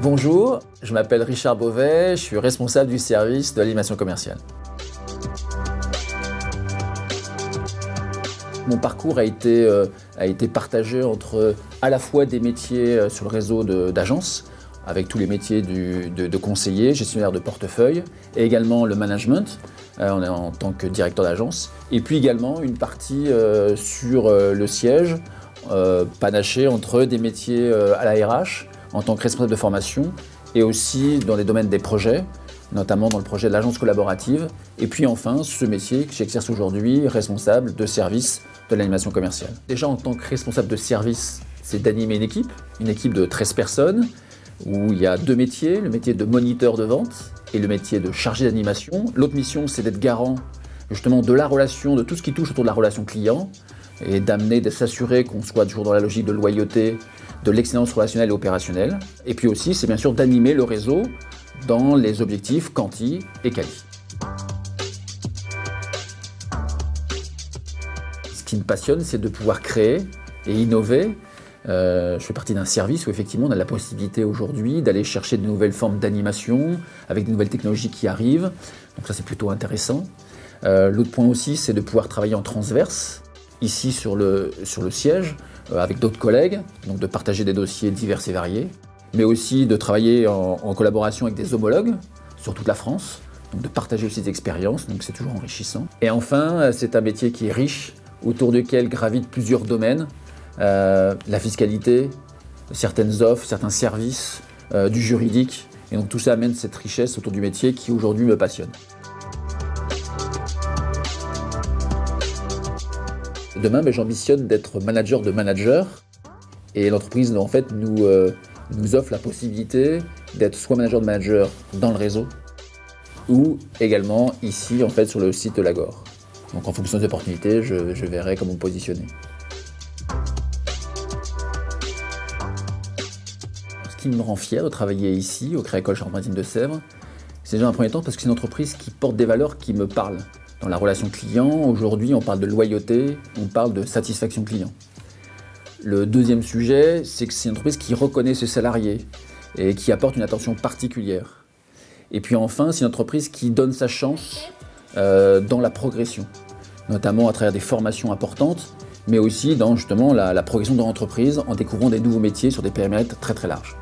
Bonjour, je m'appelle Richard Beauvais, je suis responsable du service de l'animation commerciale. Mon parcours a été partagé entre à la fois des métiers sur le réseau d'agences, avec tous les métiers de conseiller, gestionnaire de portefeuille, et également le management, en tant que directeur d'agence, et puis également une partie sur le siège, panaché entre des métiers à la RH, en tant que responsable de formation, et aussi dans les domaines des projets, notamment dans le projet de l'agence collaborative, et puis enfin ce métier que j'exerce aujourd'hui, responsable de service de l'animation commerciale. Déjà en tant que responsable de service, c'est d'animer une équipe de 13 personnes, où il y a deux métiers, le métier de moniteur de vente et le métier de chargé d'animation. L'autre mission, c'est d'être garant justement de la relation, de tout ce qui touche autour de la relation client, et de s'assurer qu'on soit toujours dans la logique de loyauté, de l'excellence relationnelle et opérationnelle. Et puis aussi, c'est bien sûr d'animer le réseau dans les objectifs quanti et quali. Ce qui me passionne, c'est de pouvoir créer et innover. Je fais partie d'un service où effectivement on a la possibilité aujourd'hui d'aller chercher de nouvelles formes d'animation avec de nouvelles technologies qui arrivent. Donc ça, c'est plutôt intéressant. L'autre point aussi, c'est de pouvoir travailler en transverse, ici sur le siège, avec d'autres collègues, donc de partager des dossiers divers et variés, mais aussi de travailler en collaboration avec des homologues sur toute la France, donc de partager aussi des expériences, donc c'est toujours enrichissant. Et enfin, c'est un métier qui est riche, autour duquel gravitent plusieurs domaines, la fiscalité, certaines offres, certains services, du juridique, et donc tout ça amène cette richesse autour du métier qui aujourd'hui me passionne. Demain, j'ambitionne d'être manager de manager, et l'entreprise en fait nous offre la possibilité d'être soit manager de manager dans le réseau, ou également ici en fait sur le site de l'Agor. Donc en fonction des opportunités, je verrai comment me positionner. Ce qui me rend fier de travailler ici, au Créa-École Charente-Maritime de Sèvres, c'est déjà un premier temps parce que c'est une entreprise qui porte des valeurs qui me parlent. Dans la relation client, aujourd'hui, on parle de loyauté, on parle de satisfaction client. Le deuxième sujet, c'est que c'est une entreprise qui reconnaît ses salariés et qui apporte une attention particulière. Et puis enfin, c'est une entreprise qui donne sa chance dans la progression, notamment à travers des formations importantes, mais aussi dans justement la progression de l'entreprise en découvrant des nouveaux métiers sur des périmètres très très larges.